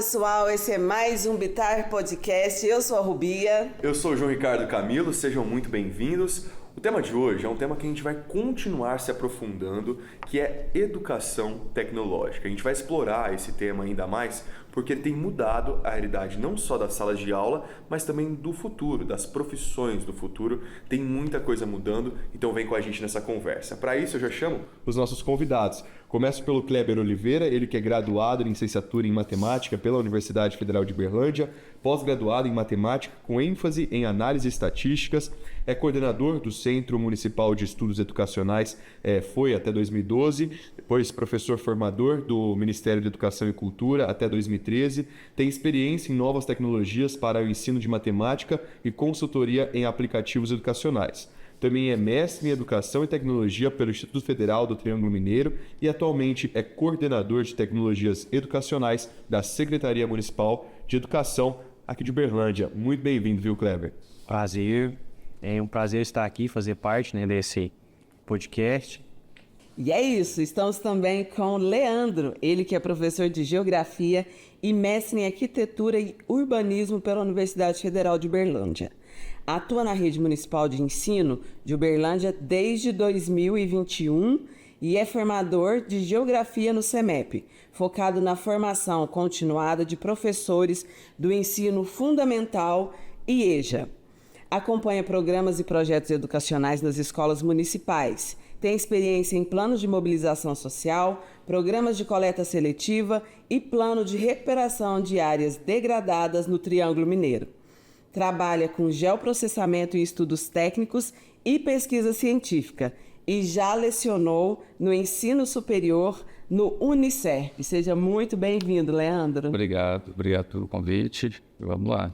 pessoal, esse é mais um Bitar Podcast. Eu sou a Rubia. Eu sou o João Ricardo Camilo, sejam muito bem-vindos. O tema de hoje é um tema que a gente vai continuar se aprofundando, que é educação tecnológica. A gente vai explorar esse tema ainda mais porque tem mudado a realidade não só das salas de aula, mas também do futuro, das profissões do futuro. Tem muita coisa mudando, então vem com a gente nessa conversa. Para isso eu já chamo os nossos convidados. Começo pelo Kleber Oliveira, ele que é graduado em licenciatura em matemática pela Universidade Federal de Uberlândia, pós-graduado em matemática com ênfase em análise estatísticas, é coordenador do Centro Municipal de Estudos Educacionais, foi até 2012, depois professor formador do Ministério da Educação e Cultura até 2013, tem experiência em novas tecnologias para o ensino de matemática e consultoria em aplicativos educacionais. Também é mestre em Educação e Tecnologia pelo Instituto Federal do Triângulo Mineiro e atualmente é coordenador de tecnologias educacionais da Secretaria Municipal de Educação aqui de Uberlândia. Muito bem-vindo, viu, Kleber? Prazer. É um prazer estar aqui, fazer parte desse podcast. E é isso, estamos também com Leandro, ele que é professor de Geografia e mestre em Arquitetura e Urbanismo pela Universidade Federal de Uberlândia. Atua na rede municipal de ensino de Uberlândia desde 2021 e é formador de Geografia no CEMEP, focado na formação continuada de professores do ensino fundamental e EJA. Acompanha programas e projetos educacionais nas escolas municipais. Tem experiência em planos de mobilização social, programas de coleta seletiva e plano de recuperação de áreas degradadas no Triângulo Mineiro. Trabalha com geoprocessamento em estudos técnicos e pesquisa científica e já lecionou no ensino superior no Unicerp. Seja muito bem-vindo, Leandro. Obrigado pelo convite. Vamos lá.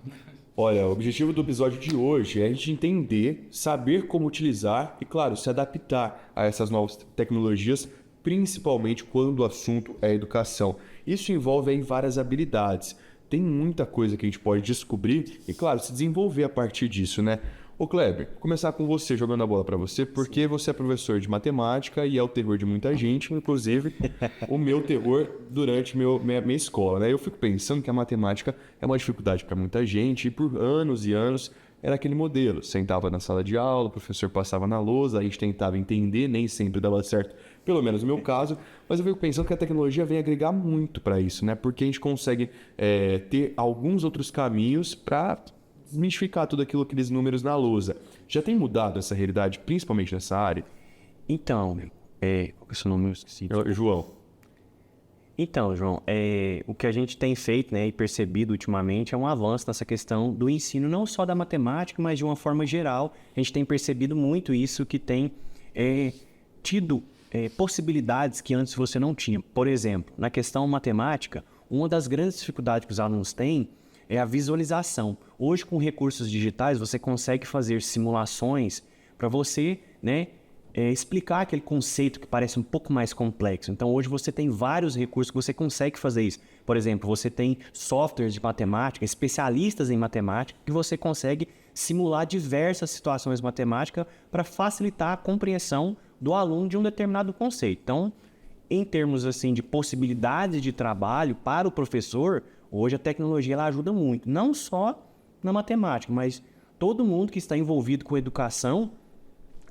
Olha, o objetivo do episódio de hoje é a gente entender, saber como utilizar e, claro, se adaptar a essas novas tecnologias, principalmente quando o assunto é educação. Isso envolve aí várias habilidades. Tem muita coisa que a gente pode descobrir e, claro, se desenvolver a partir disso, né? Ô Kleber, vou começar com você, jogando a bola para você, porque Sim. Você é professor de matemática e é o terror de muita gente, inclusive o meu terror durante minha escola, né? Eu fico pensando que a matemática é uma dificuldade para muita gente e por anos e anos era aquele modelo. Sentava na sala de aula, o professor passava na lousa, a gente tentava entender, nem sempre dava certo, pelo menos no meu caso, mas eu fico pensando que a tecnologia vem agregar muito para isso, né? Porque a gente consegue ter alguns outros caminhos para desmistificar tudo aqueles números na lousa. Já tem mudado essa realidade, principalmente nessa área? Então, qual é o seu nome? Eu esqueci. João. Então, João, o que a gente tem feito e percebido ultimamente é um avanço nessa questão do ensino, não só da matemática, mas de uma forma geral. A gente tem percebido muito isso, que tem tido possibilidades que antes você não tinha. Por exemplo, na questão matemática, uma das grandes dificuldades que os alunos têm é a visualização. Hoje, com recursos digitais, você consegue fazer simulações para você, explicar aquele conceito que parece um pouco mais complexo. Então, hoje você tem vários recursos que você consegue fazer isso. Por exemplo, você tem softwares de matemática, especialistas em matemática, que você consegue simular diversas situações matemáticas para facilitar a compreensão do aluno de um determinado conceito. Então, em termos assim de possibilidades de trabalho para o professor, hoje a tecnologia ela ajuda muito, não só na matemática, mas todo mundo que está envolvido com educação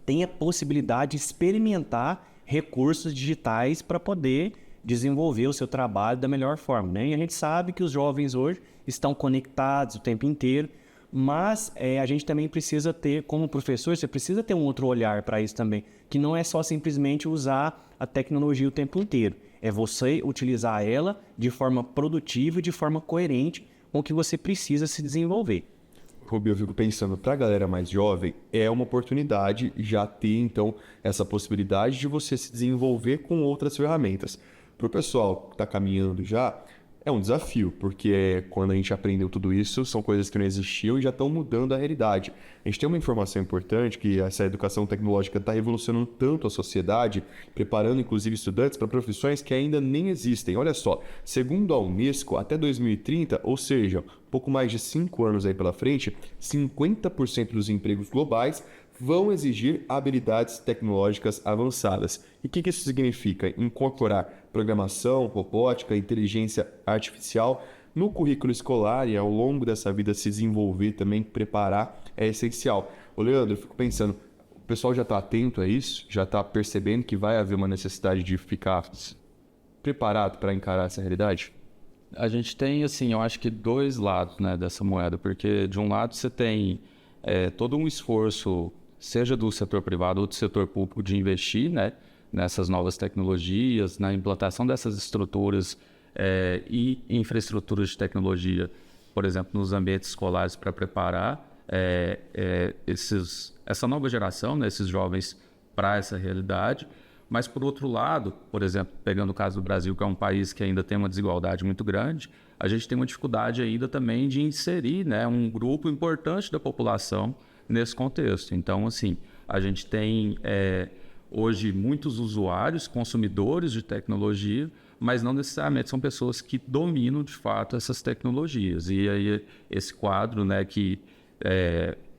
tem a possibilidade de experimentar recursos digitais para poder desenvolver o seu trabalho da melhor forma, E a gente sabe que os jovens hoje estão conectados o tempo inteiro, mas a gente também precisa ter, como professor, você precisa ter um outro olhar para isso também, que não é só simplesmente usar a tecnologia o tempo inteiro. É você utilizar ela de forma produtiva e de forma coerente com o que você precisa se desenvolver. Rubi, eu fico pensando, para a galera mais jovem, é uma oportunidade já ter, então, essa possibilidade de você se desenvolver com outras ferramentas. Para o pessoal que está caminhando já, é um desafio, porque quando a gente aprendeu tudo isso, são coisas que não existiam e já estão mudando a realidade. A gente tem uma informação importante, que essa educação tecnológica está revolucionando tanto a sociedade, preparando inclusive estudantes para profissões que ainda nem existem. Olha só, segundo a Unesco, até 2030, ou seja, pouco mais de 5 anos aí pela frente, 50% dos empregos globais vão exigir habilidades tecnológicas avançadas. E o que isso significa? Incorporar programação, robótica, inteligência artificial no currículo escolar e ao longo dessa vida se desenvolver também, preparar é essencial. Ô Leandro, eu fico pensando, o pessoal já está atento a isso? Já está percebendo que vai haver uma necessidade de ficar preparado para encarar essa realidade? A gente tem, assim, eu acho que dois lados, né, dessa moeda, porque de um lado você tem todo um esforço, seja do setor privado ou do setor público, de investir, né, nessas novas tecnologias, na implantação dessas estruturas e infraestruturas de tecnologia, por exemplo, nos ambientes escolares para preparar essa nova geração, né, esses jovens para essa realidade. Mas, por outro lado, por exemplo, pegando o caso do Brasil, que é um país que ainda tem uma desigualdade muito grande, a gente tem uma dificuldade ainda também de inserir, né, um grupo importante da população nesse contexto. Então, assim, a gente tem hoje muitos usuários, consumidores de tecnologia, mas não necessariamente são pessoas que dominam, de fato, essas tecnologias. E aí esse quadro, né,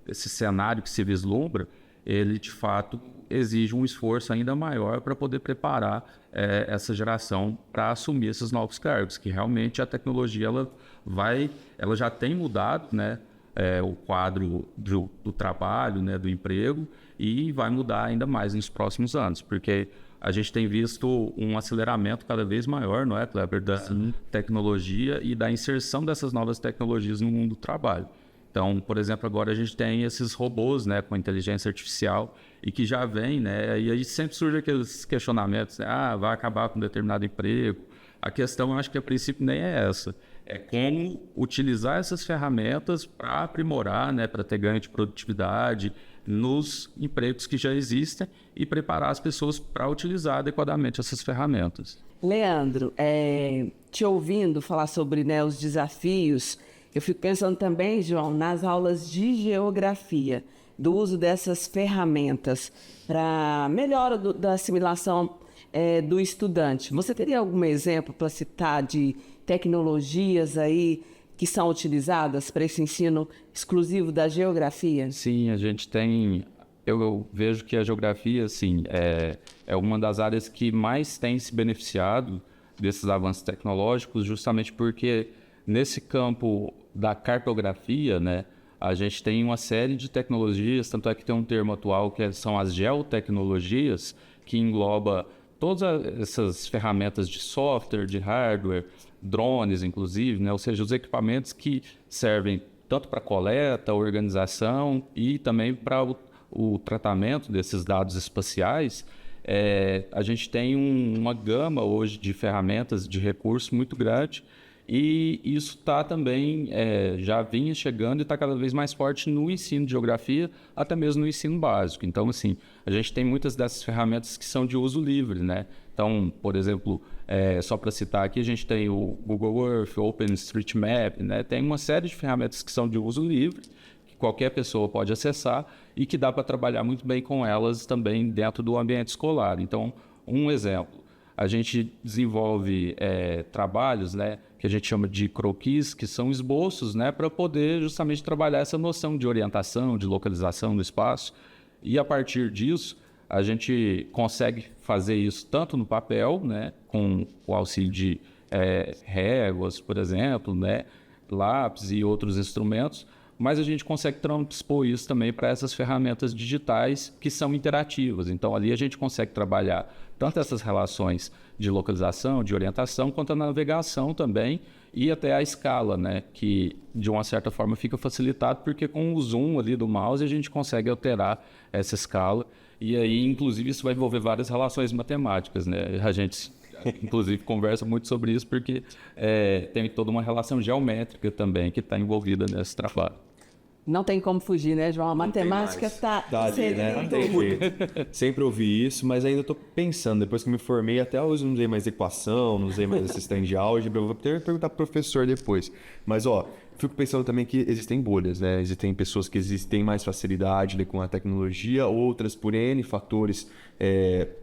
esse cenário que se vislumbra, ele, de fato, exige um esforço ainda maior para poder preparar essa geração para assumir esses novos cargos, que realmente a tecnologia ela já tem mudado, né, o quadro do trabalho, né, do emprego, e vai mudar ainda mais nos próximos anos, porque a gente tem visto um aceleramento cada vez maior, não é, Kleber, da tecnologia e da inserção dessas novas tecnologias no mundo do trabalho. Então, por exemplo, agora a gente tem esses robôs, né, com inteligência artificial e que já vem, né, e aí sempre surge aqueles questionamentos, né, vai acabar com determinado emprego. A questão, eu acho que a princípio nem é essa. É como utilizar essas ferramentas para aprimorar, né, para ter ganho de produtividade nos empregos que já existem e preparar as pessoas para utilizar adequadamente essas ferramentas. Leandro, te ouvindo falar sobre, né, os desafios, eu fico pensando também, João, nas aulas de geografia, do uso dessas ferramentas para melhora da assimilação do estudante. Você teria algum exemplo para citar de tecnologias aí que são utilizadas para esse ensino exclusivo da geografia? Sim, a gente tem... Eu vejo que a geografia, assim, é uma das áreas que mais tem se beneficiado desses avanços tecnológicos, justamente porque nesse campo da cartografia, né, a gente tem uma série de tecnologias, tanto é que tem um termo atual que são as geotecnologias, que engloba todas essas ferramentas de software, de hardware, drones, inclusive, né, ou seja, os equipamentos que servem tanto para coleta, organização e também para o tratamento desses dados espaciais. A gente tem uma gama hoje de ferramentas, de recursos muito grande. E isso está também, já vinha chegando e está cada vez mais forte no ensino de geografia, até mesmo no ensino básico. Então, assim, a gente tem muitas dessas ferramentas que são de uso livre, né? Então, por exemplo, só para citar aqui, a gente tem o Google Earth, o OpenStreetMap, né? Tem uma série de ferramentas que são de uso livre, que qualquer pessoa pode acessar e que dá para trabalhar muito bem com elas também dentro do ambiente escolar. Então, um exemplo. A gente desenvolve trabalhos, né, que a gente chama de croquis, que são esboços, né, para poder justamente trabalhar essa noção de orientação, de localização do espaço. E a partir disso, a gente consegue fazer isso tanto no papel, né, com o auxílio de réguas, por exemplo, né, lápis e outros instrumentos, mas a gente consegue transpor isso também para essas ferramentas digitais que são interativas. Então, ali a gente consegue trabalhar tanto essas relações de localização, de orientação, quanto a navegação também e até a escala, né? Que, de uma certa forma, fica facilitado porque com o zoom ali do mouse a gente consegue alterar essa escala e aí, inclusive, isso vai envolver várias relações matemáticas, né? A gente, inclusive, conversa muito sobre isso porque tem toda uma relação geométrica também que está envolvida nesse trabalho. Não tem como fugir, né, João? A matemática está ali, né? Não tem jeito. Sempre ouvi isso, mas ainda estou pensando. Depois que me formei, até hoje não usei mais equação, não usei mais assistente de álgebra. Eu vou ter que perguntar pro professor depois. Mas, fico pensando também que existem bolhas, né? Existem pessoas que têm mais facilidade com a tecnologia, outras, por N fatores,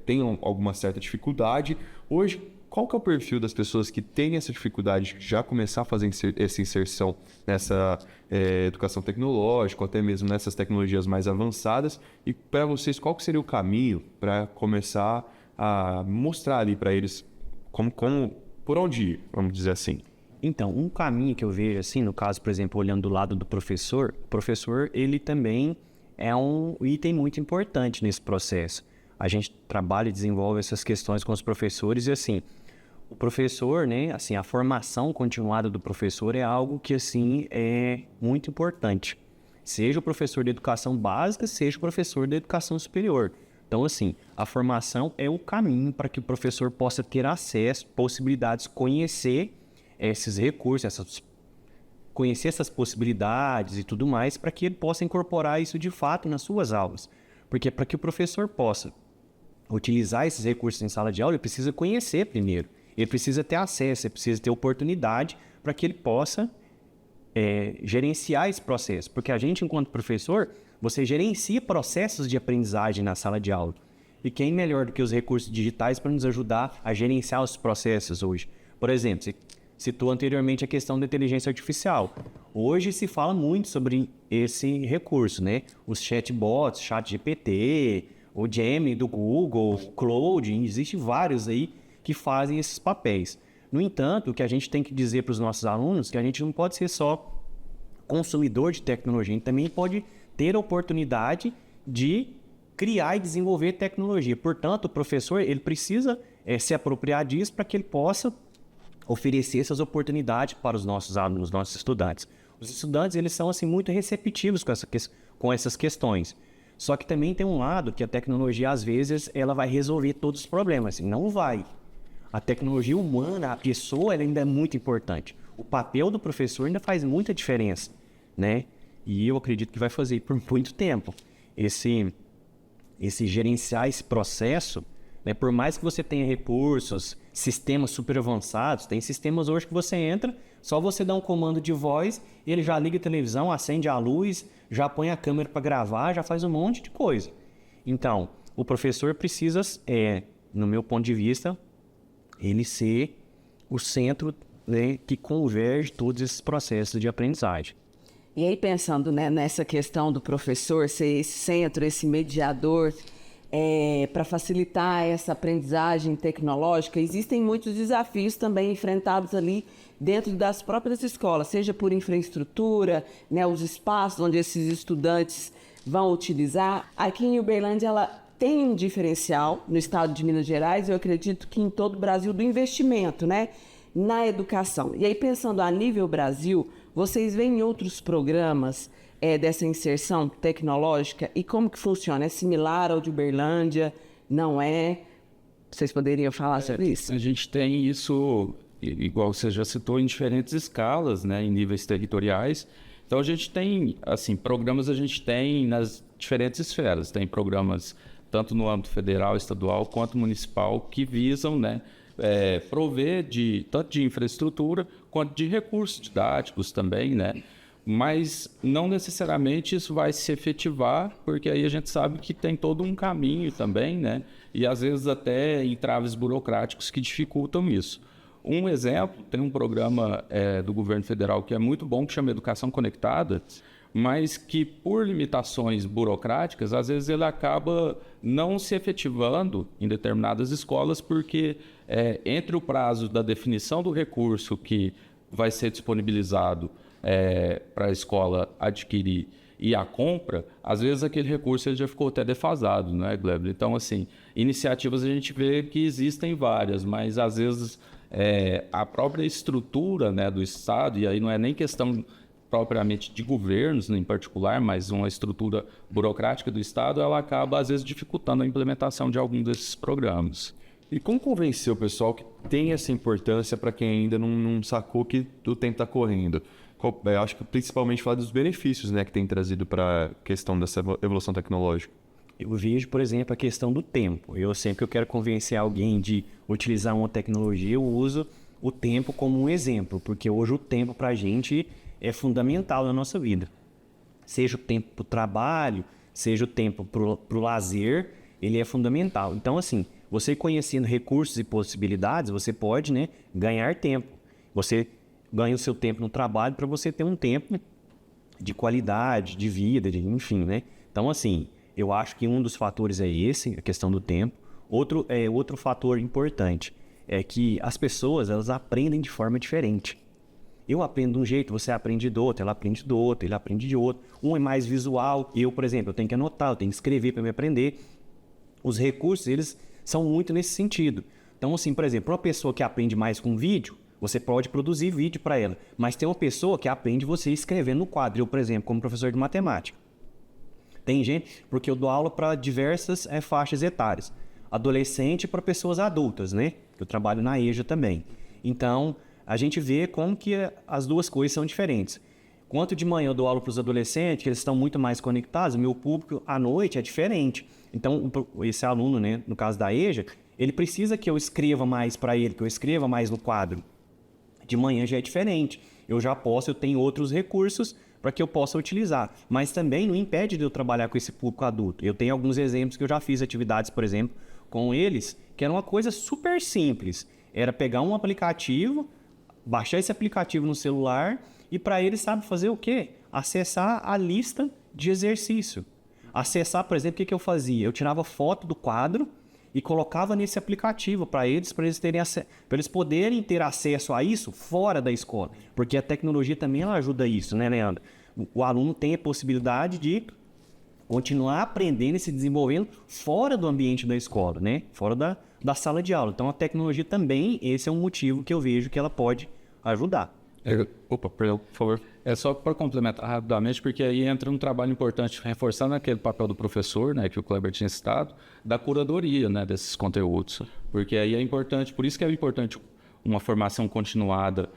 têm alguma certa dificuldade. Hoje, qual que é o perfil das pessoas que têm essa dificuldade de já começar a fazer essa inserção nessa educação tecnológica, ou até mesmo nessas tecnologias mais avançadas? E para vocês, qual que seria o caminho para começar a mostrar ali para eles por onde ir, vamos dizer assim? Então, um caminho que eu vejo, assim, no caso, por exemplo, olhando do lado do professor, o professor, ele também é um item muito importante nesse processo. A gente trabalha e desenvolve essas questões com os professores e, assim, o professor, né, assim, a formação continuada do professor é algo que, assim, é muito importante. Seja o professor de educação básica, seja o professor de educação superior. Então, assim, a formação é o caminho para que o professor possa ter acesso, possibilidades, conhecer esses recursos, conhecer essas possibilidades e tudo mais, para que ele possa incorporar isso de fato nas suas aulas. Porque para que o professor possa utilizar esses recursos em sala de aula, ele precisa conhecer primeiro. Ele precisa ter acesso, ele precisa ter oportunidade para que ele possa gerenciar esse processo. Porque a gente, enquanto professor, você gerencia processos de aprendizagem na sala de aula. E quem melhor do que os recursos digitais para nos ajudar a gerenciar os processos hoje? Por exemplo, você citou anteriormente a questão da inteligência artificial. Hoje se fala muito sobre esse recurso, né? Os chatbots, ChatGPT, o Gemini do Google, o Claude, existem vários aí que fazem esses papéis. No entanto, o que a gente tem que dizer para os nossos alunos é que a gente não pode ser só consumidor de tecnologia, a gente também pode ter a oportunidade de criar e desenvolver tecnologia. Portanto, o professor ele precisa se apropriar disso para que ele possa oferecer essas oportunidades para os nossos alunos, os nossos estudantes. Os estudantes eles são assim, muito receptivos com essas questões. Só que também tem um lado que a tecnologia, às vezes, ela vai resolver todos os problemas. Não vai. A tecnologia humana, a pessoa, ela ainda é muito importante. O papel do professor ainda faz muita diferença, né? E eu acredito que vai fazer por muito tempo. Esse gerenciar esse processo, né? Por mais que você tenha recursos, sistemas super avançados, tem sistemas hoje que você entra, só você dá um comando de voz, ele já liga a televisão, acende a luz, já põe a câmera para gravar, já faz um monte de coisa. Então, o professor precisa, no meu ponto de vista, ele ser o centro, né, que converge todos esses processos de aprendizagem. E aí, pensando, né, nessa questão do professor ser esse centro, esse mediador, para facilitar essa aprendizagem tecnológica, existem muitos desafios também enfrentados ali dentro das próprias escolas, seja por infraestrutura, né, os espaços onde esses estudantes vão utilizar. Aqui em Uberlândia, ela tem um diferencial no estado de Minas Gerais, eu acredito que em todo o Brasil, do investimento, né, na educação. E aí, pensando a nível Brasil, vocês veem outros programas dessa inserção tecnológica e como que funciona? É similar ao de Uberlândia? Não é? Vocês poderiam falar sobre isso? A gente tem isso, igual você já citou, em diferentes escalas, né, em níveis territoriais. Então a gente tem, assim, programas a gente tem nas diferentes esferas. Tem programas tanto no âmbito federal, estadual, quanto municipal, que visam, né, prover tanto de infraestrutura quanto de recursos didáticos também, né? Mas não necessariamente isso vai se efetivar, porque aí a gente sabe que tem todo um caminho também, né? E às vezes até entraves burocráticos que dificultam isso. Um exemplo, tem um programa do governo federal que é muito bom, que chama Educação Conectada, mas que por limitações burocráticas, às vezes ele acaba não se efetivando em determinadas escolas, porque entre o prazo da definição do recurso que vai ser disponibilizado para a escola adquirir e a compra, às vezes aquele recurso ele já ficou até defasado, não é, Gleb? Então, assim, iniciativas a gente vê que existem várias, mas às vezes a própria estrutura, né, do Estado, e aí não é nem questão propriamente de governos em particular, mas uma estrutura burocrática do Estado, ela acaba às vezes dificultando a implementação de algum desses programas. E como convencer o pessoal que tem essa importância para quem ainda não sacou que o tempo está correndo? Eu acho que principalmente falar dos benefícios, né, que tem trazido para a questão dessa evolução tecnológica. Eu vejo, por exemplo, a questão do tempo. Sempre que eu quero convencer alguém de utilizar uma tecnologia, eu uso o tempo como um exemplo, porque hoje o tempo para a gente é fundamental na nossa vida. Seja o tempo para o trabalho, seja o tempo para o lazer, ele é fundamental. Então, assim, você conhecendo recursos e possibilidades, você pode, né, ganhar tempo. Você ganha o seu tempo no trabalho para você ter um tempo de qualidade, de vida, enfim, né? Então, assim, eu acho que um dos fatores é esse, a questão do tempo. Outro fator importante é que as pessoas, elas aprendem de forma diferente. Eu aprendo de um jeito, você aprende do outro, ela aprende do outro, ele aprende de outro. Um é mais visual, eu, por exemplo, eu tenho que anotar, eu tenho que escrever para me aprender. Os recursos, eles são muito nesse sentido. Então, assim, por exemplo, uma pessoa que aprende mais com vídeo, você pode produzir vídeo para ela. Mas tem uma pessoa que aprende você escrevendo no quadro. Eu, por exemplo, como professor de matemática. Tem gente, porque eu dou aula para diversas faixas etárias. Adolescente para pessoas adultas, né? Eu trabalho na EJA também. Então, a gente vê como que as duas coisas são diferentes. Enquanto de manhã eu dou aula para os adolescentes, que eles estão muito mais conectados, o meu público à noite é diferente. Então, esse aluno, né, no caso da EJA, ele precisa que eu escreva mais para ele, que eu escreva mais no quadro. De manhã já é diferente. Eu tenho outros recursos para que eu possa utilizar. Mas também não impede de eu trabalhar com esse público adulto. Eu tenho alguns exemplos que eu já fiz atividades, por exemplo, com eles, que era uma coisa super simples. Era pegar um aplicativo, baixar esse aplicativo no celular e para eles, sabe fazer o quê? Acessar a lista de exercício. Acessar, por exemplo, o que eu fazia? Eu tirava foto do quadro e colocava nesse aplicativo para eles poderem ter acesso a isso fora da escola. Porque a tecnologia também ela ajuda isso, né, Leandro? O aluno tem a possibilidade de continuar aprendendo e se desenvolvendo fora do ambiente da escola, né? Fora da sala de aula. Então, a tecnologia também, esse é um motivo que eu vejo que ela pode ajudar. Perdão, por favor. É só para complementar rapidamente, porque aí entra um trabalho importante, reforçando aquele papel do professor, né, que o Kleber tinha citado, da curadoria, né, desses conteúdos. Porque aí é importante, por isso que é importante uma formação continuada,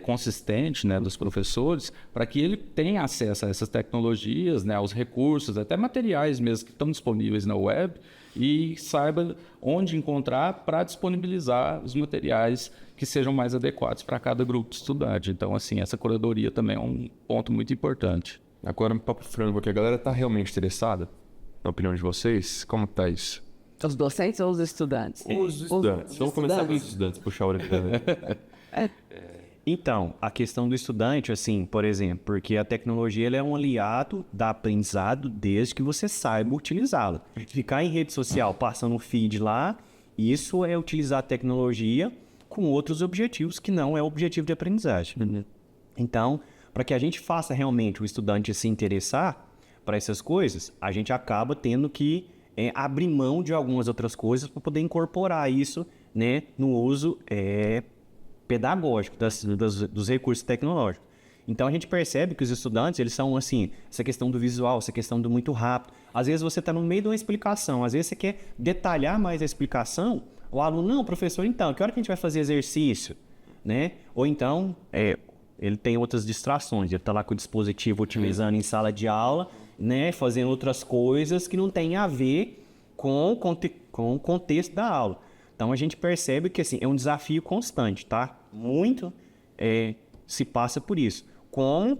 consistente, né, dos professores, para que ele tenha acesso a essas tecnologias, né, aos recursos, até materiais mesmo que estão disponíveis na web, e saiba onde encontrar para disponibilizar os materiais que sejam mais adequados para cada grupo de estudante. Então, assim, essa curadoria também é um ponto muito importante. Agora, papo frango, porque a galera está realmente interessada, na opinião de vocês, como está isso? Os docentes ou os estudantes? Os estudantes. Vamos começar com os estudantes, puxar a hora aqui. Então, a questão do estudante, assim, por exemplo, porque a tecnologia ela é um aliado da aprendizado desde que você saiba utilizá-la. Ficar em rede social passando o feed lá, isso é utilizar a tecnologia com outros objetivos que não é o objetivo de aprendizagem. Então, para que a gente faça realmente o estudante se interessar para essas coisas, a gente acaba tendo que abrir mão de algumas outras coisas para poder incorporar isso, né, no uso pedagógico dos recursos tecnológicos. Então a gente percebe que os estudantes, eles são assim, essa questão do visual, essa questão do muito rápido. Às vezes você está no meio de uma explicação, às vezes você quer detalhar mais a explicação, o aluno, não, professor, então, que hora que a gente vai fazer exercício? Né? Ou então, ele tem outras distrações, ele está lá com o dispositivo utilizando em sala de aula, né, fazendo outras coisas que não tem a ver com o contexto da aula. Então a gente percebe que assim, é um desafio constante, tá? Muito se passa por isso. Como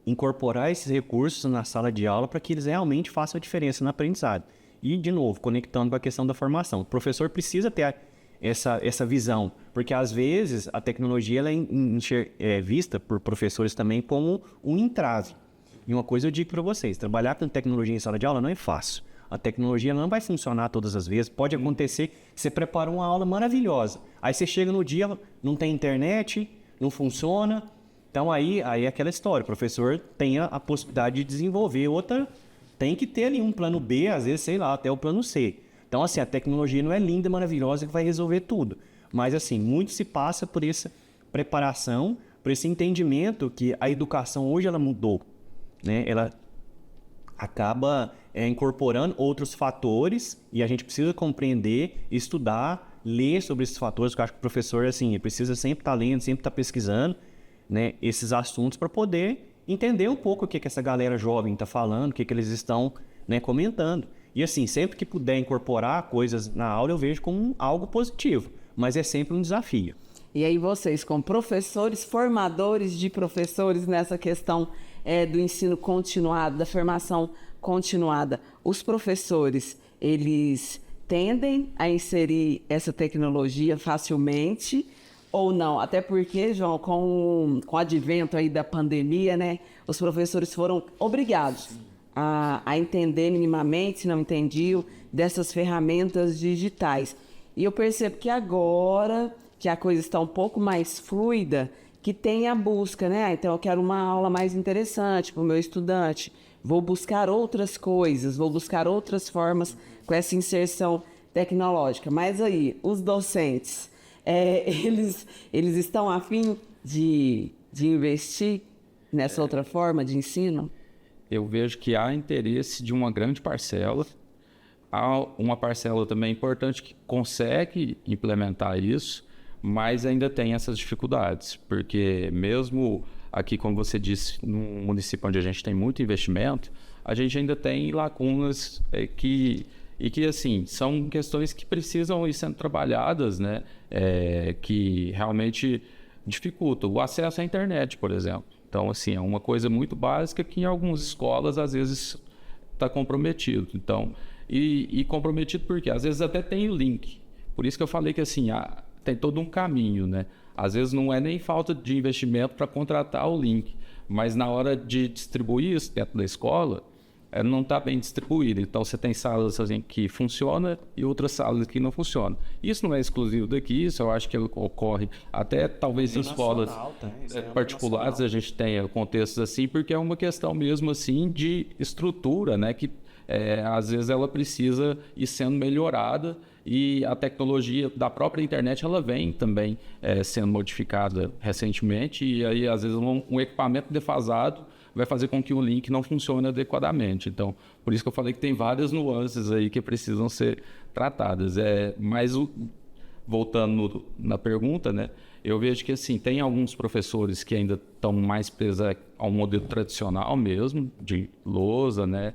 incorporar esses recursos na sala de aula para que eles realmente façam a diferença na aprendizagem. E, de novo, conectando com a questão da formação. O professor precisa ter essa visão, porque às vezes a tecnologia ela é vista por professores também como um entrave. E uma coisa eu digo para vocês, trabalhar com tecnologia em sala de aula não é fácil. A tecnologia não vai funcionar todas as vezes. Pode acontecer que você prepara uma aula maravilhosa. Aí você chega no dia, não tem internet, não funciona. Então aí é aquela história. O professor tem a possibilidade de desenvolver outra. Tem que ter ali um plano B, às vezes, sei lá, até o plano C. Então assim, a tecnologia não é linda, maravilhosa que vai resolver tudo. Mas assim, muito se passa por essa preparação, por esse entendimento que a educação hoje ela mudou, né? Ela acaba incorporando outros fatores e a gente precisa compreender, estudar, ler sobre esses fatores, porque eu acho que o professor, assim, precisa sempre estar lendo, sempre estar pesquisando, né, esses assuntos para poder entender um pouco o que essa galera jovem está falando, o que eles estão, né, comentando. E assim, sempre que puder incorporar coisas na aula, eu vejo como algo positivo, mas é sempre um desafio. E aí vocês, como professores, formadores de professores nessa questão do ensino continuado, da formação continuada, os professores, eles tendem a inserir essa tecnologia facilmente ou não? Até porque, João, com o advento aí da pandemia, né, os professores foram obrigados a entender minimamente, se não entendiam, dessas ferramentas digitais. E eu percebo que agora que a coisa está um pouco mais fluida, que tem a busca, né? Então, eu quero uma aula mais interessante para o meu estudante. Vou buscar outras coisas, vou buscar outras formas com essa inserção tecnológica. Mas aí, os docentes, eles estão a fim de investir nessa outra forma de ensino? Eu vejo que há interesse de uma grande parcela. Há uma parcela também importante que consegue implementar isso, mas ainda tem essas dificuldades, porque mesmo aqui, como você disse, num município onde a gente tem muito investimento, a gente ainda tem lacunas que assim, são questões que precisam ir sendo trabalhadas, né? Que realmente dificultam o acesso à internet, por exemplo. Então, assim, é uma coisa muito básica que em algumas escolas, às vezes, está comprometido. Então, e comprometido porque às vezes até tem o link. Por isso que eu falei que, assim, tem todo um caminho, né? Às vezes não é nem falta de investimento para contratar o link, mas na hora de distribuir isso dentro da escola, não está bem distribuído. Então, você tem salas assim, que funcionam e outras salas que não funcionam. Isso não é exclusivo daqui, isso eu acho que ocorre até talvez em escolas particulares a gente tenha contextos assim, porque é uma questão mesmo assim de estrutura, né? Que às vezes ela precisa ir sendo melhorada e a tecnologia da própria internet ela vem também sendo modificada recentemente e aí às vezes um equipamento defasado vai fazer com que o link não funcione adequadamente. Então, por isso que eu falei que tem várias nuances aí que precisam ser tratadas. Mas, voltando na pergunta, né, eu vejo que assim, tem alguns professores que ainda estão mais presos ao modelo tradicional mesmo, de lousa, né,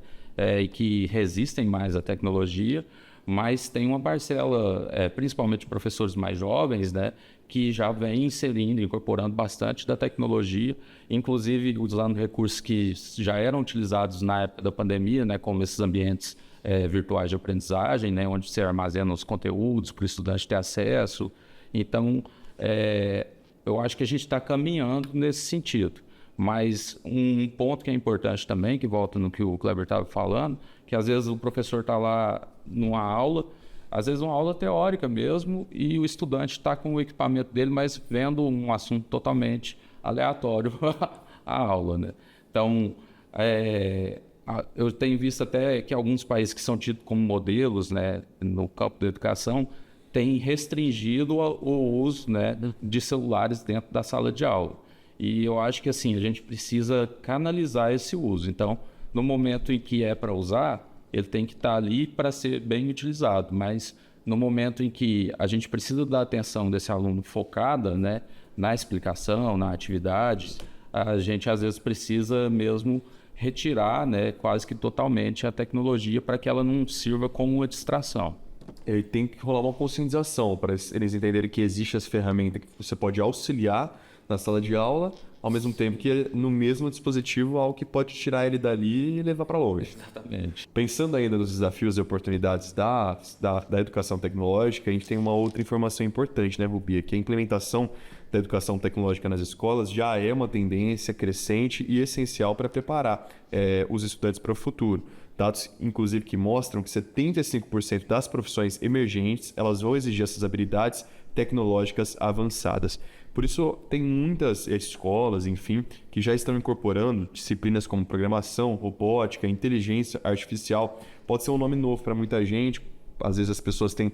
e que resistem mais à tecnologia, mas tem uma parcela, principalmente professores mais jovens, né, que já vem inserindo, incorporando bastante da tecnologia, inclusive usando recursos que já eram utilizados na época da pandemia, né, como esses ambientes virtuais de aprendizagem, né, onde se armazena os conteúdos para o estudante ter acesso. Então, eu acho que a gente está caminhando nesse sentido. Mas um ponto que é importante também, que volta no que o Kleber estava falando, que às vezes o professor está lá numa aula, às vezes uma aula teórica mesmo, e o estudante está com o equipamento dele, mas vendo um assunto totalmente aleatório a aula, né? Então, eu tenho visto até que alguns países que são tidos como modelos, né, no campo da educação, têm restringido o uso, né, de celulares dentro da sala de aula. E eu acho que assim, a gente precisa canalizar esse uso. Então, no momento em que é para usar, ele tem que estar ali para ser bem utilizado. Mas no momento em que a gente precisa da atenção desse aluno focada, né, na explicação, na atividade, a gente às vezes precisa mesmo retirar, né, quase que totalmente a tecnologia para que ela não sirva como uma distração. Ele tem que rolar uma conscientização para eles entenderem que existe essa ferramenta que você pode auxiliar na sala de aula, ao mesmo tempo que no mesmo dispositivo algo que pode tirar ele dali e levar para longe. Exatamente. Pensando ainda nos desafios e oportunidades da educação tecnológica, a gente tem uma outra informação importante, né, Rubia? Que a implementação da educação tecnológica nas escolas já é uma tendência crescente e essencial para preparar os estudantes para o futuro. Dados, inclusive, que mostram que 75% das profissões emergentes elas vão exigir essas habilidades tecnológicas avançadas. Por isso, tem muitas escolas, enfim, que já estão incorporando disciplinas como programação, robótica, inteligência artificial. Pode ser um nome novo para muita gente, às vezes as pessoas têm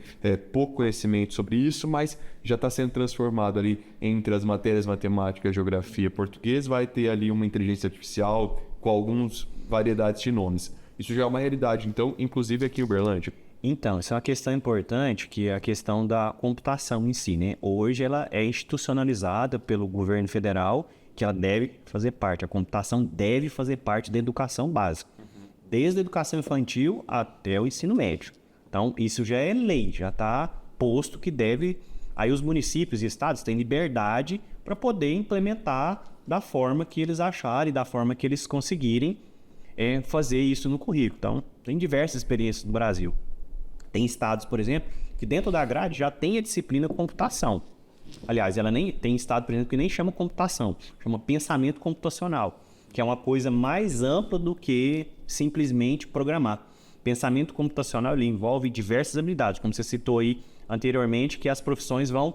pouco conhecimento sobre isso, mas já está sendo transformado ali entre as matérias matemática, geografia, português, vai ter ali uma inteligência artificial com algumas variedades de nomes. Isso já é uma realidade, então, inclusive aqui em Uberlândia. Então, isso é uma questão importante, que é a questão da computação em si, né? Hoje ela é institucionalizada pelo governo federal, que ela deve fazer parte, a computação deve fazer parte da educação básica, desde a educação infantil até o ensino médio. Então, isso já é lei, já está posto que deve... Aí os municípios e estados têm liberdade para poder implementar da forma que eles acharem, da forma que eles conseguirem fazer isso no currículo. Então, tem diversas experiências no Brasil. Tem estados, por exemplo, que dentro da grade já tem a disciplina computação. Aliás, ela nem tem estado, por exemplo, que nem chama computação, chama pensamento computacional, que é uma coisa mais ampla do que simplesmente programar. Pensamento computacional ele envolve diversas habilidades, como você citou aí anteriormente, que as profissões vão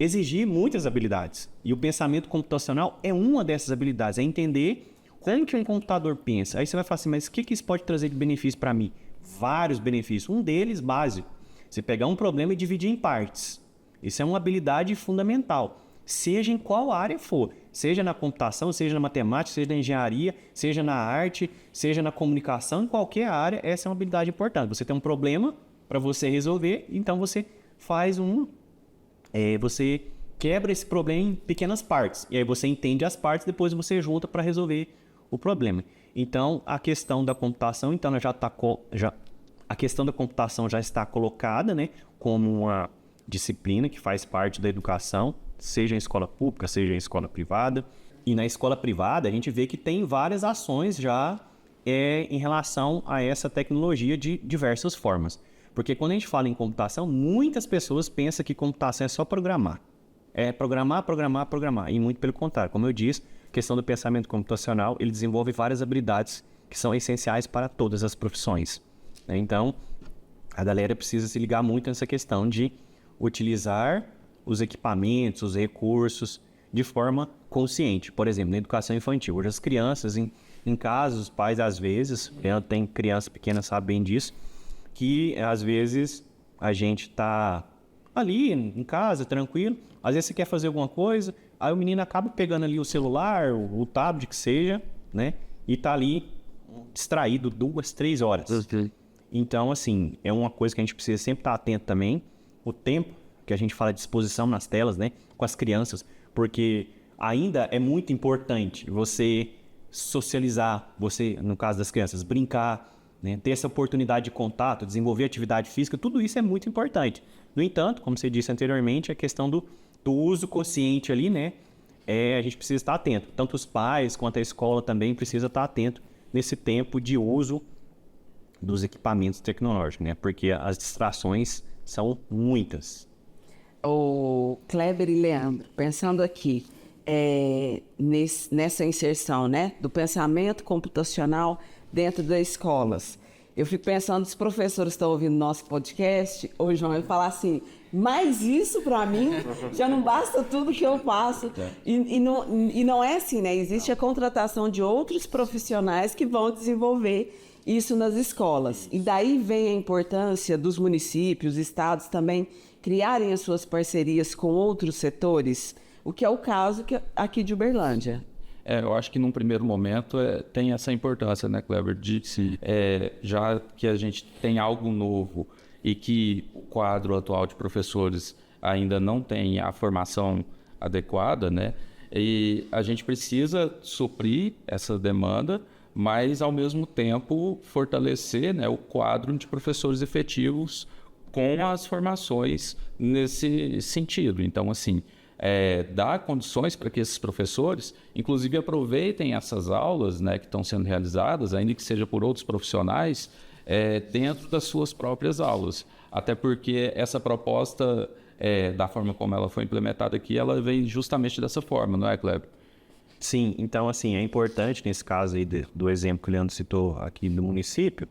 exigir muitas habilidades. E o pensamento computacional é uma dessas habilidades, é entender como que um computador pensa. Aí você vai falar assim, mas o que isso pode trazer de benefício para mim? Vários benefícios. Um deles, básico, você pegar um problema e dividir em partes. Isso é uma habilidade fundamental, seja em qual área for. Seja na computação, seja na matemática, seja na engenharia, seja na arte, seja na comunicação, em qualquer área, essa é uma habilidade importante. Você tem um problema para você resolver, então você faz você quebra esse problema em pequenas partes. E aí você entende as partes, depois você junta para resolver o problema. Então, a questão da computação, então, a questão da computação já está colocada, né, como uma disciplina que faz parte da educação, seja em escola pública, seja em escola privada. E na escola privada, a gente vê que tem várias ações já em relação a essa tecnologia de diversas formas. Porque quando a gente fala em computação, muitas pessoas pensam que computação é só programar. É programar, programar, programar. E muito pelo contrário. Como eu disse, a questão do pensamento computacional, ele desenvolve várias habilidades que são essenciais para todas as profissões. Então, a galera precisa se ligar muito nessa questão de utilizar os equipamentos, os recursos de forma consciente. Por exemplo, na educação infantil, hoje as crianças, em casa, os pais às vezes, tem criança pequena, sabe bem disso, que às vezes a gente está ali em casa, tranquilo, às vezes você quer fazer alguma coisa, aí o menino acaba pegando ali o celular, o tablet que seja, né, e tá ali distraído 2, 3 horas. Então, assim, é uma coisa que a gente precisa sempre estar atento também, o tempo que a gente fala de exposição nas telas, né, com as crianças, porque ainda é muito importante você socializar, você, no caso das crianças, brincar, né, ter essa oportunidade de contato, desenvolver atividade física, tudo isso é muito importante. No entanto, como você disse anteriormente, a questão do uso consciente ali, né, a gente precisa estar atento. Tanto os pais quanto a escola também precisa estar atento nesse tempo de uso dos equipamentos tecnológicos, né, porque as distrações são muitas. O Kleber e Leandro, pensando aqui nessa inserção, né, do pensamento computacional dentro das escolas, eu fico pensando, os professores estão ouvindo nosso podcast, ô João, eu falar assim, mas isso para mim já não basta tudo que eu faço. E não é assim, né? Existe a contratação de outros profissionais que vão desenvolver isso nas escolas. E daí vem a importância dos municípios, estados também criarem as suas parcerias com outros setores, o que é o caso aqui de Uberlândia. Eu acho que num primeiro momento tem essa importância, né, Kleber, de já que a gente tem algo novo e que o quadro atual de professores ainda não tem a formação adequada, né, e a gente precisa suprir essa demanda, mas ao mesmo tempo fortalecer, né, o quadro de professores efetivos com as formações nesse sentido. Então, assim, dar condições para que esses professores, inclusive, aproveitem essas aulas, né, que estão sendo realizadas, ainda que seja por outros profissionais, dentro das suas próprias aulas. Até porque essa proposta, da forma como ela foi implementada aqui, ela vem justamente dessa forma, não é, Kleber? Sim, então, assim, é importante, nesse caso aí do exemplo que o Leandro citou aqui do município,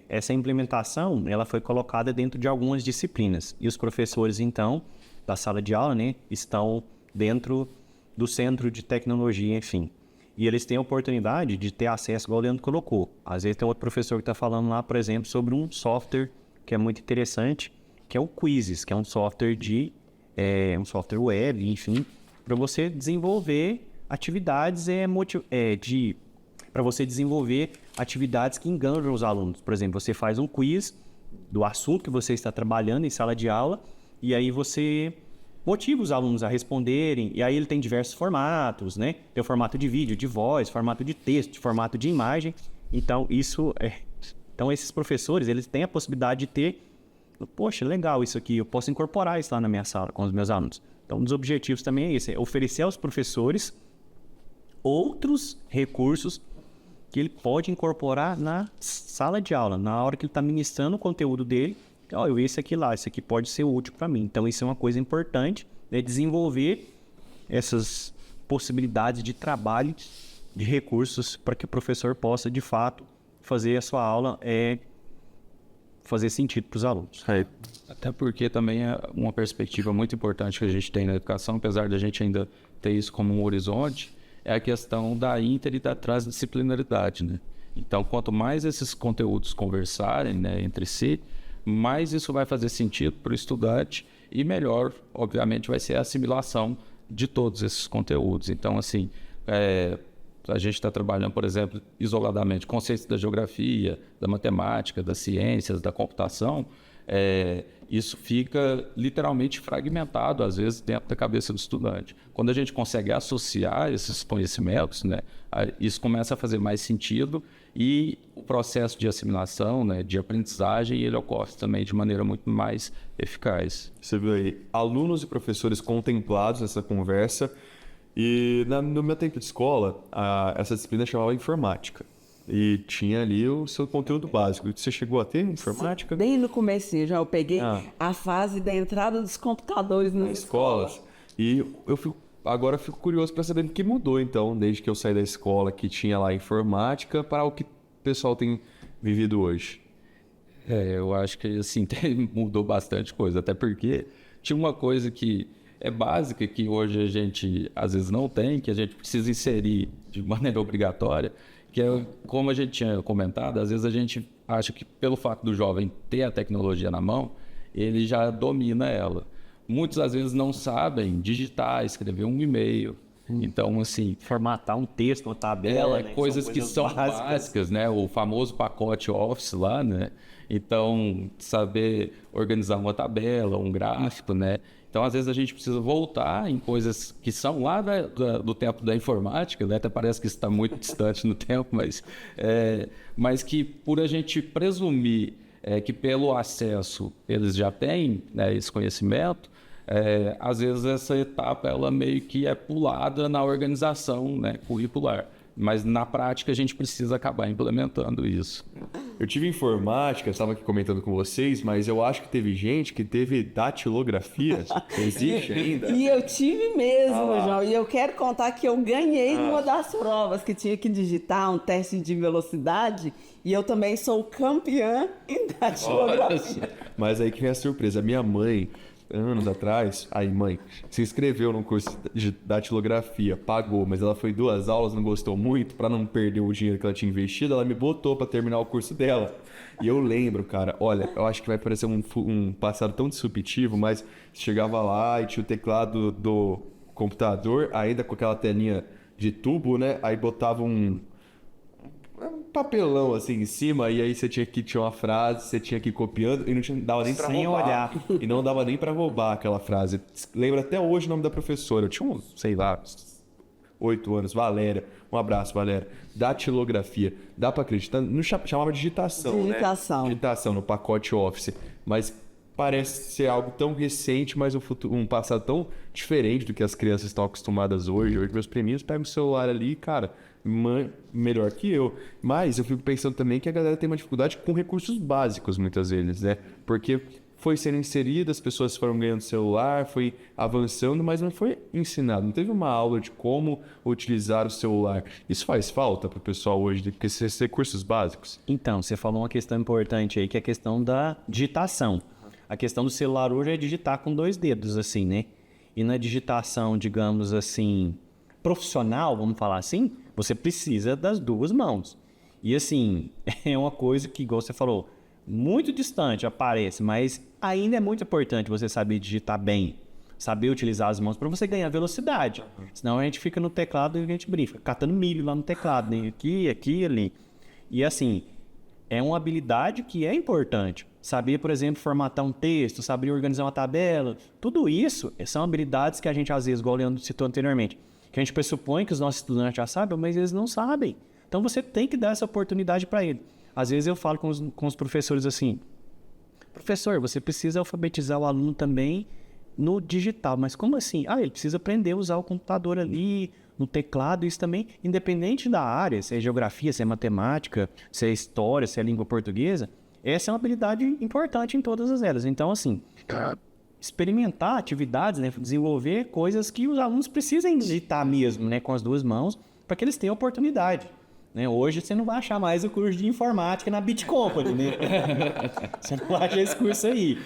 essa implementação, ela foi colocada dentro de algumas disciplinas. E os professores, então, da sala de aula, né, estão dentro do centro de tecnologia, enfim. E eles têm a oportunidade de ter acesso, igual o Leandro colocou. Às vezes tem outro professor que está falando lá, por exemplo, sobre um software que é muito interessante, que é o Quizzes, que é um software um software web, enfim, para você desenvolver atividades para você desenvolver atividades que engajam os alunos. Por exemplo, você faz um quiz do assunto que você está trabalhando em sala de aula, e aí você motiva os alunos a responderem, e aí ele tem diversos formatos, né? Tem o formato de vídeo, de voz, formato de texto, formato de imagem. Então, então esses professores, eles têm a possibilidade de ter, poxa, legal isso aqui, eu posso incorporar isso lá na minha sala com os meus alunos. Então, um dos objetivos também é esse, é oferecer aos professores outros recursos que ele pode incorporar na sala de aula, na hora que ele está ministrando o conteúdo dele. Eu vi isso aqui lá, isso aqui pode ser útil para mim. Então, isso é uma coisa importante, né? Desenvolver essas possibilidades de trabalho, de recursos, para que o professor possa, de fato, fazer a sua aula fazer sentido para os alunos. Até porque também é uma perspectiva muito importante que a gente tem na educação, apesar da gente ainda ter isso como um horizonte, é a questão da inter e da transdisciplinaridade, né? Então, quanto mais esses conteúdos conversarem, né, entre si, mais isso vai fazer sentido para o estudante e melhor, obviamente, vai ser a assimilação de todos esses conteúdos. Então, assim, a gente está trabalhando, por exemplo, isoladamente conceitos da geografia, da matemática, das ciências, da computação, isso fica literalmente fragmentado, às vezes, dentro da cabeça do estudante. Quando a gente consegue associar esses conhecimentos, né, isso começa a fazer mais sentido e o processo de assimilação, né, de aprendizagem, ele ocorre também de maneira muito mais eficaz. Você viu aí, alunos e professores contemplados nessa conversa. E no meu tempo de escola, essa disciplina chamava informática. E tinha ali o seu conteúdo básico. Você chegou a ter informática? Bem no comecinho, já eu peguei a fase da entrada dos computadores nas escolas. E agora eu fico curioso para saber o que mudou, então, desde que eu saí da escola, que tinha lá informática, para o que o pessoal tem vivido hoje. Eu acho que, assim, mudou bastante coisa. Até porque tinha uma coisa que é básica, que hoje a gente, às vezes, não tem, que a gente precisa inserir de maneira obrigatória, que é, como a gente tinha comentado, às vezes a gente acha que pelo fato do jovem ter a tecnologia na mão, ele já domina ela. Muitos, às vezes, não sabem digitar, escrever um e-mail. Então, assim... Formatar um texto, uma tabela, né? Coisas que são básicas, né? O famoso pacote Office lá, né? Então, saber organizar uma tabela, um gráfico, né? Então, às vezes, a gente precisa voltar em coisas que são lá do tempo da informática, né? Até parece que isso está muito distante no tempo, mas que por a gente presumir que pelo acesso eles já têm, né, esse conhecimento, às vezes essa etapa ela meio que é pulada na organização, né, curricular. Mas na prática a gente precisa acabar implementando isso. Eu tive informática, estava aqui comentando com vocês, mas eu acho que teve gente que teve datilografia. Existe ainda? E eu tive mesmo, João. E eu quero contar que eu ganhei numa das provas que tinha que digitar um teste de velocidade. E eu também sou campeã em datilografia. Mas aí que vem a surpresa. Minha mãe, anos atrás, mãe, se inscreveu num curso de datilografia, pagou, mas ela foi 2 aulas, não gostou muito, para não perder o dinheiro que ela tinha investido, ela me botou para terminar o curso dela. E eu lembro, cara, olha, eu acho que vai parecer um passado tão disruptivo, mas chegava lá e tinha o teclado do computador, ainda com aquela telinha de tubo, né? Aí botava um papelão assim em cima, e aí você tinha que tirar uma frase, você tinha que ir copiando e não dava nem pra sem roubar. olhar. E não dava nem pra roubar aquela frase. Lembro até hoje o nome da professora. Eu tinha sei lá, 8 anos. Valéria. Um abraço, Valéria. Datilografia. Dá pra acreditar? Não chamava de digitação, Digitação. Né? Digitação no pacote Office. Mas parece ser algo tão recente, mas um passado tão diferente do que as crianças estão acostumadas hoje. Hoje meus priminhos pegam o celular ali e, cara, melhor que eu. Mas eu fico pensando também que a galera tem uma dificuldade com recursos básicos, muitas vezes, né? Porque foi sendo inserido, as pessoas foram ganhando celular, foi avançando, mas não foi ensinado. Não teve uma aula de como utilizar o celular. Isso faz falta para o pessoal hoje, porque esses recursos básicos. Então, você falou uma questão importante aí, que é a questão da digitação. A questão do celular hoje é digitar com 2 dedos, assim, né? E na digitação, digamos assim, profissional, vamos falar assim, você precisa das 2 mãos. E assim, é uma coisa que, igual você falou, muito distante aparece, mas ainda é muito importante você saber digitar bem, saber utilizar as mãos para você ganhar velocidade. Senão a gente fica no teclado e a gente brinca, catando milho lá no teclado, né? Aqui, ali. E assim, é uma habilidade que é importante. Saber, por exemplo, formatar um texto, saber organizar uma tabela, tudo isso são habilidades que a gente, às vezes, igual o Leandro citou anteriormente, que a gente pressupõe que os nossos estudantes já sabem, mas eles não sabem. Então você tem que dar essa oportunidade para ele. Às vezes eu falo com os professores assim, professor, você precisa alfabetizar o aluno também no digital. Mas como assim? Ele precisa aprender a usar o computador ali, no teclado, isso também, independente da área, se é geografia, se é matemática, se é história, se é língua portuguesa, essa é uma habilidade importante em todas as áreas. Então, assim, experimentar atividades, né, desenvolver coisas que os alunos precisem digitar mesmo, né, com as 2 mãos, para que eles tenham oportunidade. né? Hoje você não vai achar mais o curso de informática na Bit Company, né? Você não vai achar esse curso aí.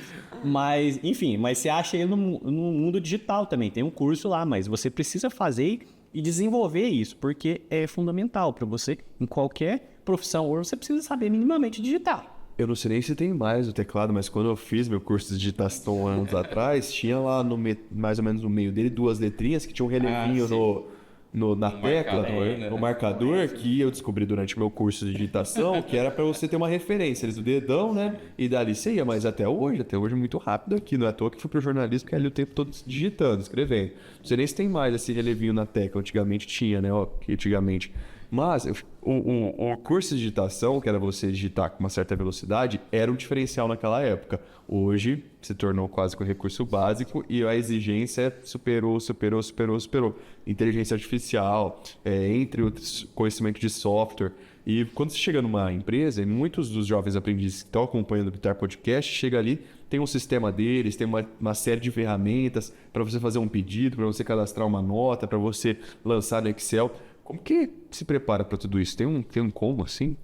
Mas, enfim, mas você acha ele no mundo digital também. Tem um curso lá, mas você precisa fazer e desenvolver isso, porque é fundamental para você, em qualquer profissão, ou você precisa saber minimamente digitar. Eu não sei nem se tem mais o teclado, mas quando eu fiz meu curso de digitação anos atrás, tinha lá mais ou menos no meio dele 2 letrinhas que tinha um relevinho na tecla, marcador, né? o marcador, que eu descobri durante o meu curso de digitação, que era para você ter uma referência. Eles o dedão, né? E dali você ia, mas até hoje é muito rápido aqui. Não é à toa que fui pro jornalismo, que é ali o tempo todo digitando, escrevendo. Não sei nem se tem mais esse relevinho na tecla. Antigamente tinha, né? Antigamente. Mas o curso de digitação, que era você digitar com uma certa velocidade, era um diferencial naquela época. Hoje se tornou quase que um recurso básico e a exigência superou. Inteligência artificial, entre outros, conhecimento de software. E quando você chega numa empresa, e muitos dos jovens aprendizes que estão acompanhando o Bitar Podcast, chega ali, tem um sistema deles, tem uma série de ferramentas para você fazer um pedido, para você cadastrar uma nota, para você lançar no Excel. Como que se prepara para tudo isso? Tem um como assim?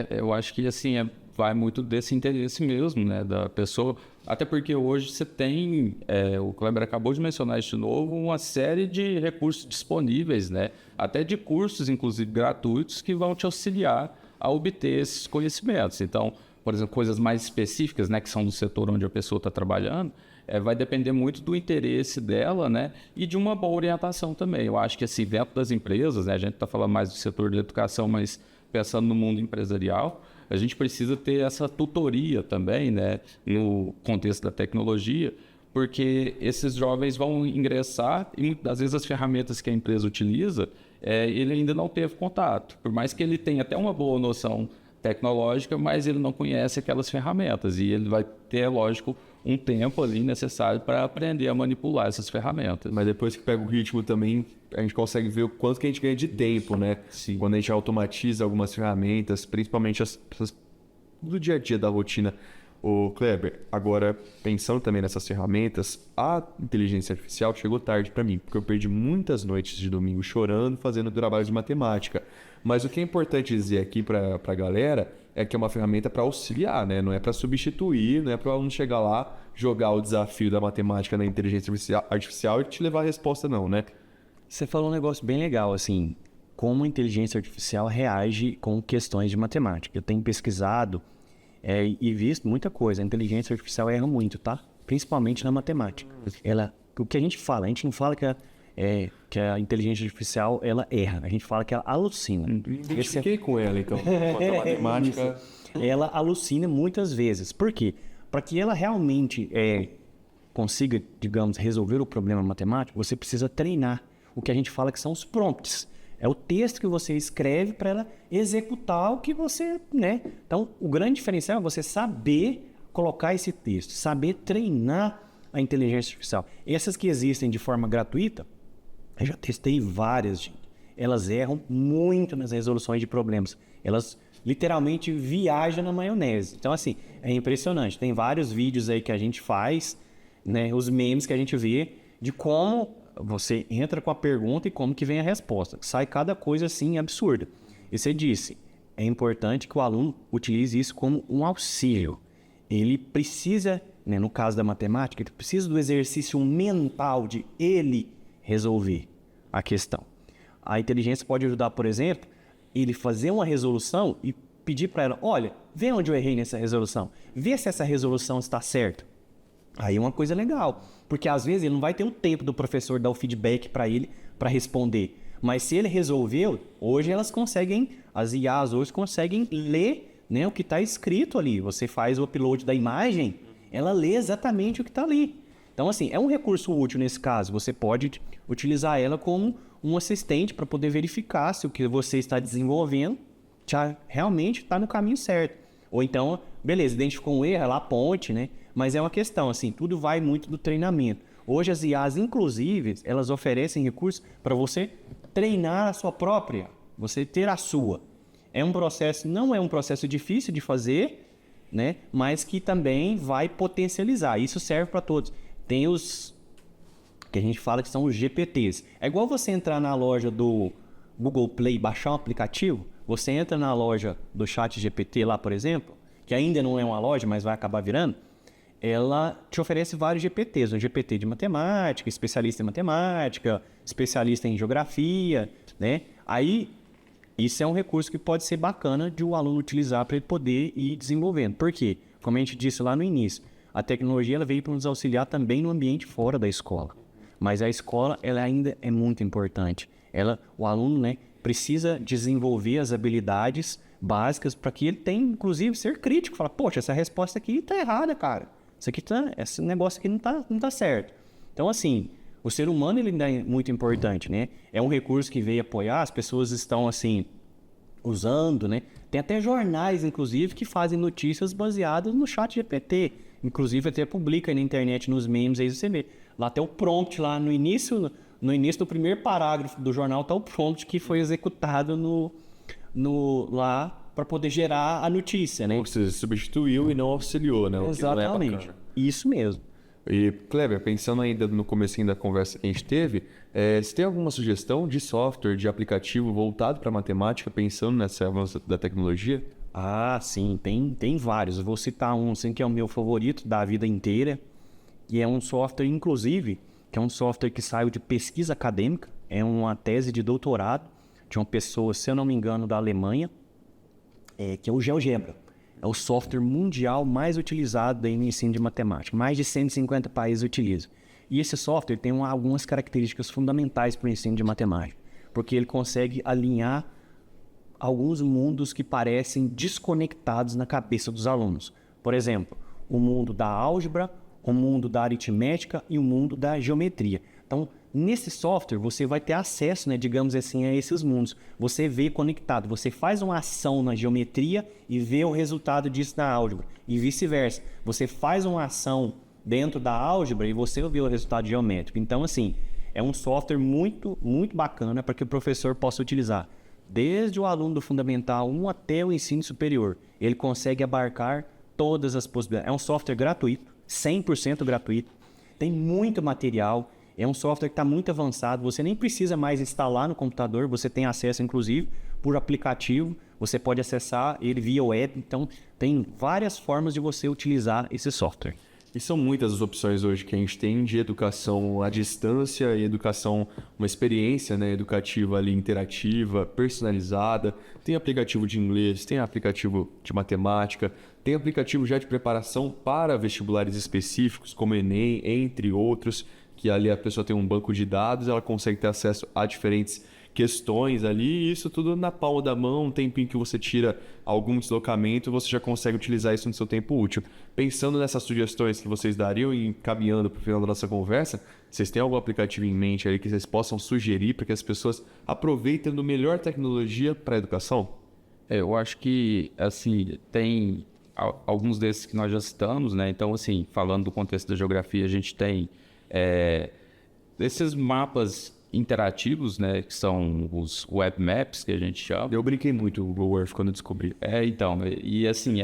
Eu acho que assim vai muito desse interesse mesmo, né, da pessoa. Até porque hoje você tem, o Kleber acabou de mencionar isso de novo, uma série de recursos disponíveis, né, até de cursos, inclusive gratuitos, que vão te auxiliar a obter esses conhecimentos. Então, por exemplo, coisas mais específicas, né, que são do setor onde a pessoa está trabalhando, vai depender muito do interesse dela, né, e de uma boa orientação também. Eu acho que assim, dentro das empresas, né, a gente está falando mais do setor da educação, mas pensando no mundo empresarial, a gente precisa ter essa tutoria também, né, no contexto da tecnologia, porque esses jovens vão ingressar e muitas das vezes as ferramentas que a empresa utiliza, ele ainda não teve contato. Por mais que ele tenha até uma boa noção tecnológica, mas ele não conhece aquelas ferramentas e ele vai ter, lógico, um tempo ali necessário para aprender a manipular essas ferramentas. Mas depois que pega o ritmo também, a gente consegue ver o quanto que a gente ganha de tempo, né? Sim. Quando a gente automatiza algumas ferramentas, principalmente as do dia a dia da rotina. O Kleber, agora pensando também nessas ferramentas, a inteligência artificial chegou tarde para mim, porque eu perdi muitas noites de domingo chorando, fazendo trabalho de matemática. Mas o que é importante dizer aqui para a galera é que é uma ferramenta para auxiliar, né? Não é para substituir, não é para o aluno chegar lá, jogar o desafio da matemática na inteligência artificial e te levar a resposta não, né? Você falou um negócio bem legal, assim, como a inteligência artificial reage com questões de matemática. Eu tenho pesquisado e visto muita coisa. A inteligência artificial erra muito, tá? Principalmente na matemática. O que a gente fala? A gente não fala que a inteligência artificial ela erra. A gente fala que ela alucina. Identifiquei com ela, então. Quanto à matemática... Ela alucina muitas vezes. Por quê? Para que ela realmente consiga, digamos, resolver o problema matemático, você precisa treinar o que a gente fala que são os prompts. É o texto que você escreve para ela executar o que você, né? Então, o grande diferencial é você saber colocar esse texto, saber treinar a inteligência artificial. Essas que existem de forma gratuita, eu já testei várias, gente. Elas erram muito nas resoluções de problemas. Elas literalmente viajam na maionese. Então, assim, é impressionante. Tem vários vídeos aí que a gente faz, né? Os memes que a gente vê de como você entra com a pergunta e como que vem a resposta. Sai cada coisa assim absurda. E você disse, é importante que o aluno utilize isso como um auxílio. Ele precisa, né, no caso da matemática, ele precisa do exercício mental de ele resolver a questão. A inteligência pode ajudar, por exemplo, ele fazer uma resolução e pedir para ela, olha, vê onde eu errei nessa resolução, vê se essa resolução está certa. Aí é uma coisa legal, porque às vezes ele não vai ter o tempo do professor dar o feedback para ele para responder. Mas se ele resolveu, hoje elas conseguem, as IAs hoje conseguem ler, né, o que está escrito ali. Você faz o upload da imagem, ela lê exatamente o que está ali. Então, assim, é um recurso útil nesse caso. Você pode utilizar ela como um assistente para poder verificar se o que você está desenvolvendo realmente está no caminho certo. Ou então, beleza, identificou um erro, ela aponte, né? Mas é uma questão, assim, tudo vai muito do treinamento. Hoje as IAs, inclusive, elas oferecem recursos para você treinar a sua própria, você ter a sua. É um processo, não é um processo difícil de fazer, né? Mas que também vai potencializar. Isso serve para todos. Tem os que a gente fala que são os GPTs. É igual você entrar na loja do Google Play e baixar um aplicativo. Você entra na loja do ChatGPT lá, por exemplo, que ainda não é uma loja, mas vai acabar virando, ela te oferece vários GPTs, um GPT de matemática, especialista em matemática, especialista em geografia, né? Aí, isso é um recurso que pode ser bacana de o aluno utilizar para ele poder ir desenvolvendo. Por quê? Como a gente disse lá no início, a tecnologia ela veio para nos auxiliar também no ambiente fora da escola. Mas a escola ela ainda é muito importante. O aluno, né, precisa desenvolver as habilidades básicas para que ele tenha, inclusive, ser crítico. Falar, poxa, essa resposta aqui está errada, cara. Esse negócio aqui não tá certo. Então, assim, o ser humano ele ainda é muito importante, né? É um recurso que veio apoiar, as pessoas estão, assim, usando, né? Tem até jornais, inclusive, que fazem notícias baseadas no ChatGPT. Inclusive, até publica aí na internet, nos memes, aí você vê. Lá tem o prompt, lá no início do primeiro parágrafo do jornal, tá o prompt que foi executado lá para poder gerar a notícia, né? Ou seja, substituiu e não auxiliou, né? Exatamente. Isso mesmo. E, Kleber, pensando ainda no comecinho da conversa que a gente teve, você tem alguma sugestão de software, de aplicativo voltado para matemática, pensando nessa avanço da tecnologia? Ah, sim, tem vários. Eu vou citar um assim, que é o meu favorito da vida inteira, que é um software, inclusive, que é um software que saiu de pesquisa acadêmica, é uma tese de doutorado de uma pessoa, se eu não me engano, da Alemanha, que é o GeoGebra. É o software mundial mais utilizado aí no ensino de matemática. Mais de 150 países utilizam. E esse software tem algumas características fundamentais para o ensino de matemática, porque ele consegue alinhar alguns mundos que parecem desconectados na cabeça dos alunos. Por exemplo, o mundo da álgebra, o mundo da aritmética e o mundo da geometria. Então, nesse software, você vai ter acesso, né, digamos assim, a esses mundos. Você vê conectado, você faz uma ação na geometria e vê o resultado disso na álgebra. E vice-versa. Você faz uma ação dentro da álgebra e você vê o resultado geométrico. Então, assim, é um software muito, muito bacana para que o professor possa utilizar. Desde o aluno do Fundamental 1 até o ensino superior. Ele consegue abarcar todas as possibilidades. É um software gratuito, 100% gratuito. Tem muito material. É um software que está muito avançado, você nem precisa mais instalar no computador, você tem acesso, inclusive, por aplicativo, você pode acessar ele via web, então tem várias formas de você utilizar esse software. E são muitas as opções hoje que a gente tem de educação à distância e educação, uma experiência, né, educativa ali, interativa, personalizada. Tem aplicativo de inglês, tem aplicativo de matemática, tem aplicativo já de preparação para vestibulares específicos, como Enem, entre outros, que ali a pessoa tem um banco de dados, ela consegue ter acesso a diferentes questões ali, e isso tudo na palma da mão, um tempinho que você tira algum deslocamento, você já consegue utilizar isso no seu tempo útil. Pensando nessas sugestões que vocês dariam e encaminhando para o final da nossa conversa, vocês têm algum aplicativo em mente aí que vocês possam sugerir para que as pessoas aproveitem a melhor tecnologia para a educação? Eu acho que, assim, tem alguns desses que nós já citamos, né? Então, assim, falando do contexto da geografia, a gente tem esses mapas interativos, né, que são os web maps, que a gente chama. Eu brinquei muito o Google Earth quando eu descobri. Então, e assim,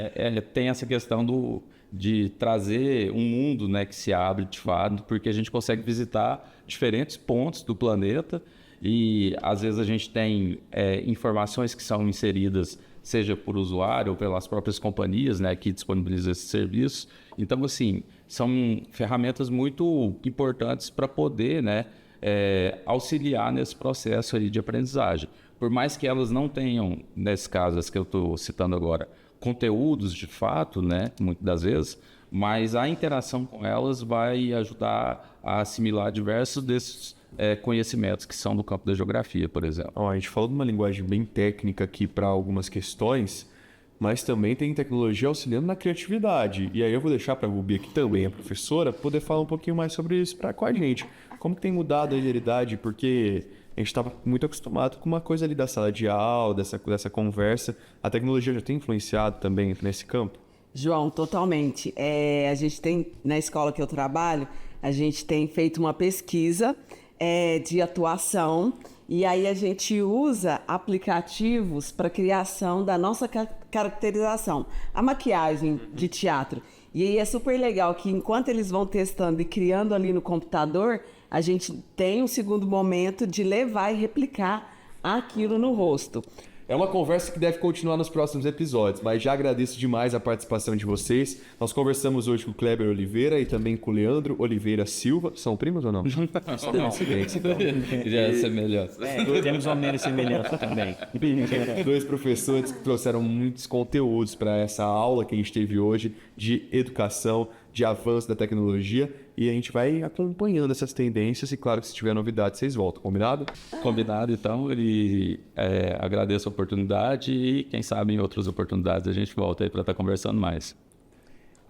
tem essa questão de trazer um mundo, né, que se abre de fato, porque a gente consegue visitar diferentes pontos do planeta e às vezes a gente tem informações que são inseridas, seja por usuário ou pelas próprias companhias, né, que disponibilizam esse serviço. Então, assim, são ferramentas muito importantes para poder, né, auxiliar nesse processo aí de aprendizagem. Por mais que elas não tenham, nesse caso, as que eu estou citando agora, conteúdos de fato, né, muitas das vezes, mas a interação com elas vai ajudar a assimilar diversos desses conhecimentos que são do campo da geografia, por exemplo. A gente falou de uma linguagem bem técnica aqui para algumas questões, mas também tem tecnologia auxiliando na criatividade. E aí eu vou deixar para a Gubi, que também é professora, poder falar um pouquinho mais sobre isso com a gente. Como que tem mudado a realidade? Porque a gente estava muito acostumado com uma coisa ali da sala de aula, dessa conversa. A tecnologia já tem influenciado também nesse campo? João, totalmente. A gente tem, na escola que eu trabalho, a gente tem feito uma pesquisa de atuação e aí a gente usa aplicativos para criação da nossa caracterização, a maquiagem de teatro. E aí é super legal que enquanto eles vão testando e criando ali no computador, a gente tem um segundo momento de levar e replicar aquilo no rosto. É uma conversa que deve continuar nos próximos episódios, mas já agradeço demais a participação de vocês. Nós conversamos hoje com o Kleber Oliveira e também com o Leandro Oliveira Silva. São primos ou não? São coincidência, então. Já ia ser melhor. Temos uma mera semelhança também. Dois professores que trouxeram muitos conteúdos para essa aula que a gente teve hoje de educação, de avanço da tecnologia, e a gente vai acompanhando essas tendências e, claro, que se tiver novidade, vocês voltam, combinado? Combinado, então, e agradeço a oportunidade e quem sabe em outras oportunidades a gente volta aí para estar conversando mais.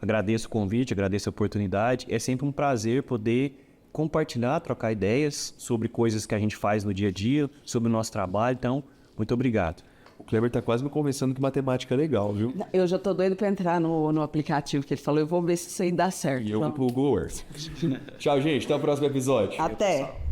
Agradeço o convite, agradeço a oportunidade. É sempre um prazer poder compartilhar, trocar ideias sobre coisas que a gente faz no dia a dia, sobre o nosso trabalho. Então, muito obrigado. O Kleber tá quase me convencendo que matemática é legal, viu? Eu já tô doido pra entrar no aplicativo que ele falou. Eu vou ver se isso aí dá certo. E eu pro Google Earth. Tchau, gente. Até o próximo episódio. Até.